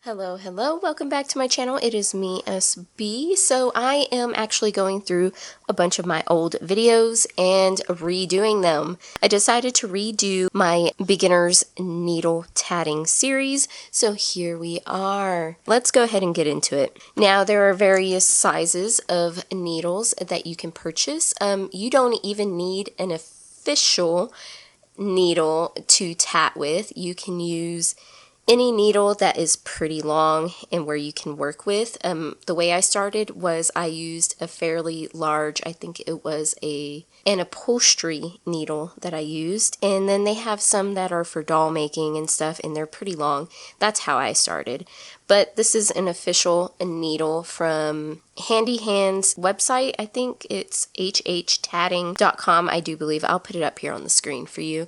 Hello, hello, welcome back to my channel. It is me, SB. So I am actually going through a bunch of my old videos and redoing them. I decided to redo my beginner's needle tatting series, so here we are. Let's go ahead and get into it. Now there are various sizes of needles that you can purchase. You don't even need an official needle to tat with. You can use any needle that is pretty long and where you can work with. The way I started was I used a fairly large, I think it was an upholstery needle that I used, and then they have some that are for doll making and stuff, and they're pretty long. That's how I started. But this is an official needle from Handy Hands website. I think it's hhtatting.com, I do believe. I'll put it up here on the screen for you.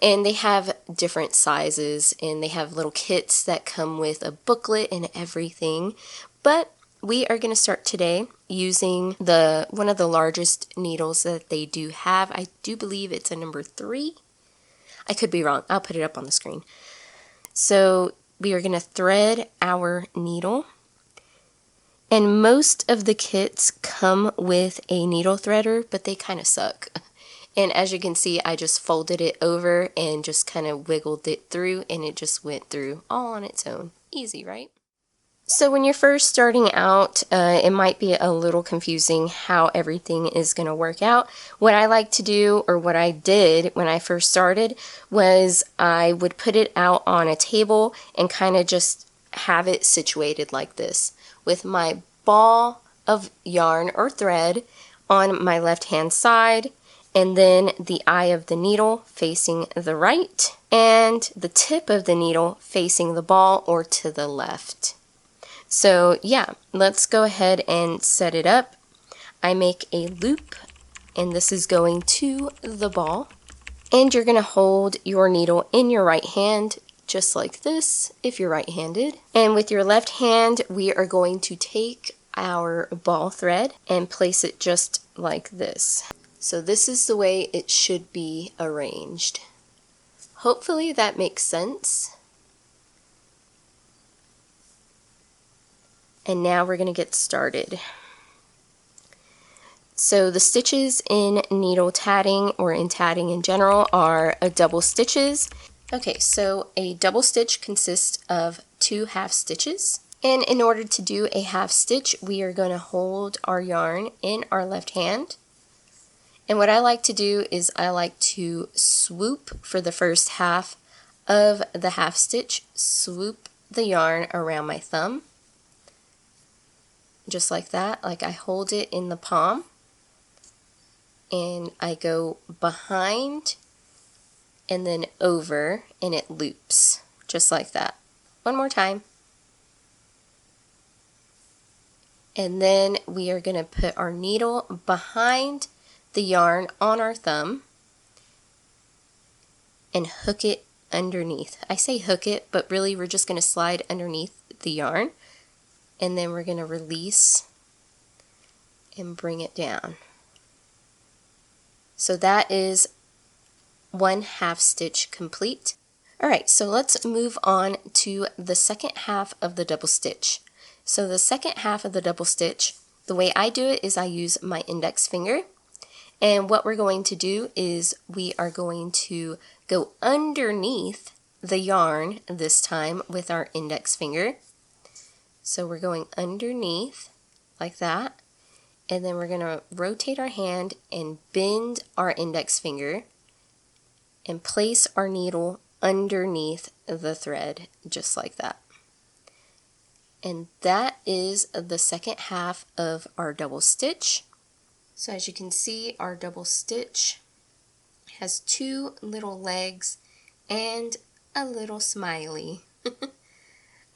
And they have different sizes, and they have little kits that come with a booklet and everything. But we are going to start today using one of the largest needles that they do have. I do believe it's a number 3. I could be wrong. I'll put it up on the screen. So we are going to thread our needle. And most of the kits come with a needle threader, but they kind of suck. And as you can see, I just folded it over and just kind of wiggled it through, and it just went through all on its own. Easy, right? So when you're first starting out, it might be a little confusing how everything is going to work out. What I like to do, or what I did when I first started, was I would put it out on a table and kind of just have it situated like this, with my ball of yarn or thread on my left hand side, and then the eye of the needle facing the right, and the tip of the needle facing the ball or to the left. So yeah, let's go ahead and set it up. I make a loop, and this is going to the ball. And you're going to hold your needle in your right hand, just like this, if you're right-handed. And with your left hand, we are going to take our ball thread and place it just like this. So this is the way it should be arranged. Hopefully that makes sense. And now we're going to get started. So the stitches in needle tatting, or in tatting in general, are double stitches. Okay, so a double stitch consists of 2 half stitches. And in order to do a half stitch, we are going to hold our yarn in our left hand. And what I like to do is I like to swoop for the first half of the half stitch, swoop the yarn around my thumb, just like that. Like I hold it in the palm, and I go behind and then over, and it loops, just like that. One more time. And then we are going to put our needle behind the yarn on our thumb and hook it underneath. I say hook it, but really we're just going to slide underneath the yarn, and then we're going to release and bring it down. So that is 1 half stitch complete. Alright, so let's move on to the second half of the double stitch. So the second half of the double stitch, the way I do it is I use my index finger. And what we're going to do is we are going to go underneath the yarn this time with our index finger. So we're going underneath like that, and then we're going to rotate our hand and bend our index finger and place our needle underneath the thread, just like that. And that is the second half of our double stitch. So as you can see, our double stitch has 2 little legs and a little smiley.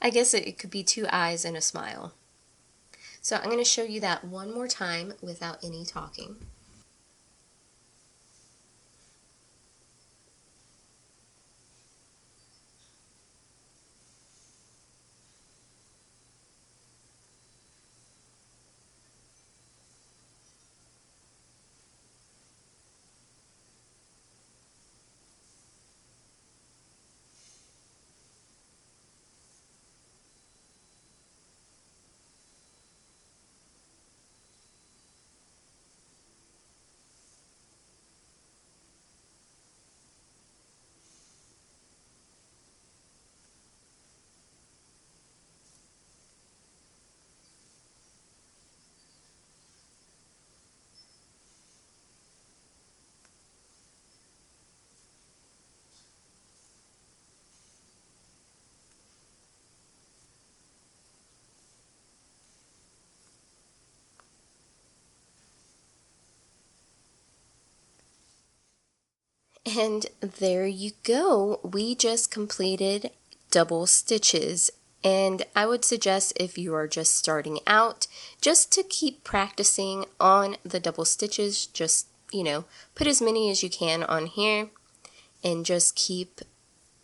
I guess it could be 2 eyes and a smile. So I'm going to show you that one more time without any talking. And there you go. We just completed double stitches. And I would suggest, if you are just starting out, just to keep practicing on the double stitches. Just, put as many as you can on here and just keep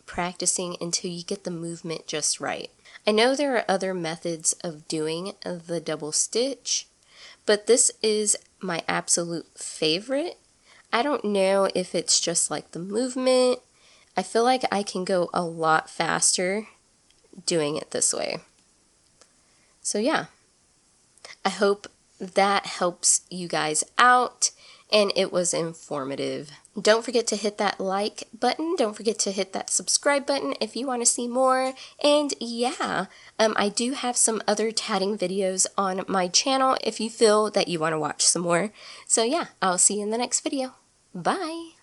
practicing until you get the movement just right. I know there are other methods of doing the double stitch, but this is my absolute favorite. I don't know if it's just like the movement. I feel like I can go a lot faster doing it this way. So yeah, I hope that helps you guys out and it was informative. Don't forget to hit that like button. Don't forget to hit that subscribe button if you want to see more. And yeah, I do have some other tatting videos on my channel if you feel that you want to watch some more. So yeah, I'll see you in the next video. Bye!